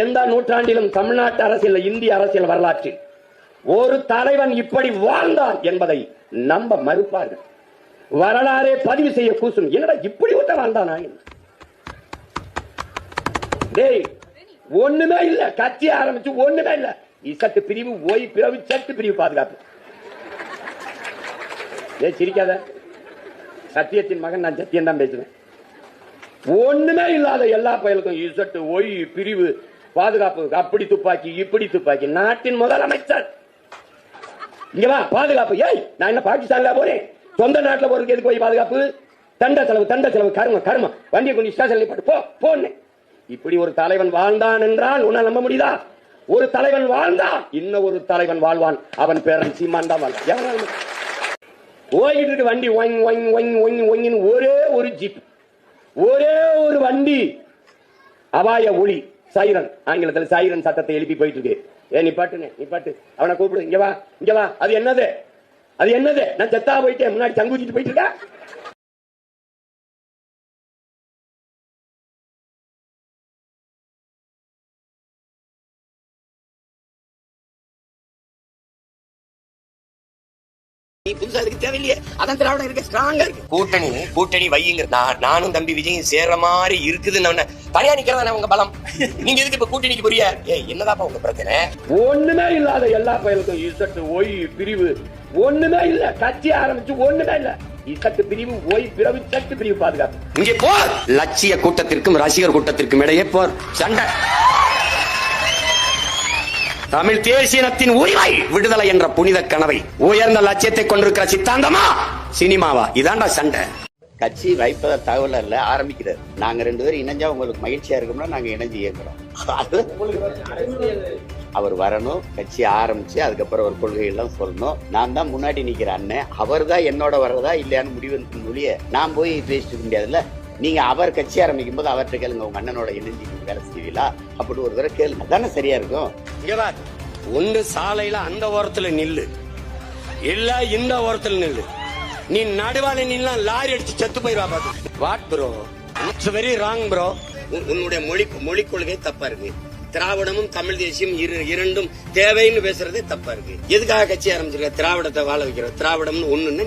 எந்த நூற்றாண்டிலும் தமிழ்நாட்டு அரசியல், இந்திய அரசியல் வரலாற்றில் ஒரு தலைவன் இப்படி வாழ்ந்தான் என்பதை நம்ப மறுப்பார்கள். வரலாறே பதிவு செய்ய கூசும். என்னடா இப்படி விட்ட வாழ்ந்தானா? டேய், ஒண்ணுமே இல்ல. கட்சி ஆரம்பிச்சு ஒண்ணுமே இல்ல. இசட்டு பிரிவு, ஓய் பிரிவு, சட்டு பிரிவு பாதுகாப்பு. சிரிக்காத. சத்தியத்தின் மகன் நான் சத்தியம் தான் பேசுவேன். ஒண்ணுமே இல்லாத எல்லா பயலுக்கும் இசட்டு, ஒய் பிரிவு பாதுகாப்பு, அப்படி துப்பாக்கி இப்படி துப்பாக்கி. நாட்டின் முதலமைச்சர் இங்க வா, பாதுகாப்பு. ஏய், நான் என்ன பாகிஸ்தான்ல போறேன்? சொந்த நாட்டில் போறதுக்கு எதுக்கு போய் பாதுகாப்பு? தண்ட செலவு, கர்மம். வண்டியை கொண்டு ஸ்டேஷன்ல போட்டு போன்னு. இப்படி ஒரு தலைவன் வாழ்ந்தான் என்றால் உன்னால் நம்ப முடியுதா? ஒரு தலைவன் வாழ்ந்தான், இன்னும் ஒரு தலைவன் வாழ்வான். அவன் பேரன் சீமான் தான் வாழ்வான். ஓய்கிட்டு இருக்கு வண்டி, ஒரே ஒரு ஜீப், ஒரே ஒரு வண்டி, அபாய ஒளி, சைரன், ஆங்கிலத்தில் சைரன் சத்தத்தை எழுப்பி போயிட்டு இருக்கு. நிப்பாட்டு, அவனை கூப்பிடு. இங்க வா. அது என்னது? நான் செத்தா போயிட்டேன், முன்னாடி சங்குச்சிட்டு போயிட்டு இருக்கா. புதுசா இருக்கு, தேவையில்லையே. அதான் திராவிடம் இருக்கு, ஸ்ட்ராங்கா இருக்கு. கூட்டணி வையுங்க. நானும் தம்பி விஜயும் சேர்ற மாதிரி இருக்குதுன்னு தனியா நிக்கிறதா உங்க பலம். நீங்க எதுக்கு இப்ப கூட்டணிக்கு புரிய? என்னதான் உங்க பிரச்சனை? ஒண்ணுமே இல்லாத எல்லா பயலுக்கும் இசட்டு, ஓய் பிரிவு ஒண்ணுமே இல்ல. கட்சி ஆரம்பிச்சு ஒண்ணுமே இல்ல. இசட்டு பிரிவு, ஓய் பிரிவு, சட்டு பிரிவு பாதுகாப்பு. இங்கே போர். லட்சிய கூட்டத்திற்கும் ரசிகர் கூட்டத்திற்கும் இடையே போர், சண்டை. தமிழ் தேசியத்தின் உரிமை விடுதலை என்ற புனித கனவை, உயர்ந்த லட்சியத்தை கொண்டிருக்கிற சித்தாந்தமா சினிமாவா? இதாண்டா சண்டை. கட்சி வைப்பத தகவல் அல்ல, ஆரம்பிக்கிறது. நாங்க 2 பேரும் இணைஞ்சா உங்களுக்கு மகிழ்ச்சியா இருக்கும்னா நாங்க இணைஞ்சு இயங்குறோம். அவர் வரணும், கட்சி ஆரம்பிச்சு அதுக்கப்புறம் ஒரு கொள்கை எல்லாம் சொல்லணும். நான் தான் முன்னாடி நிக்கிற அண்ணன், அவர் தான் என்னோட வர்றதா இல்லையான்னு முடிவு மொழிய நான் போய் பேசிட்டு முடியாதுல்ல. நீங்க அவர் கட்சி ஆரம்பிக்கும் போது அவர்கிட்ட கேளுங்க, உங்க அண்ணனோட இணைஞ்சு வேலை செய்வீங்களா அப்படி ஒரு தடவை கேளுங்க. அதானே சரியா இருக்கும். ஒன்று சாலையில அந்த ஓரத்துல நில்லு, இல்ல இந்த ஓரத்துல நில்லு. நீ நடுவால நின்னா லாரி அடிச்சு செத்து போயிருவா. பாத்து what bro, it's very wrong bro. உன்னுடைய மொழி கொள்கை தப்பா இருக்கு. திராவிடமும் தமிழ் தேசியம் இரண்டும் தேவைன்னு பேசுறதே தப்பா இருக்கு. எதுக்காக கட்சி ஆரம்பிச்சிருக்க? திராவிடத்தை வாழ வைக்கிற. திராவிடம்னு ஒண்ணுன்னு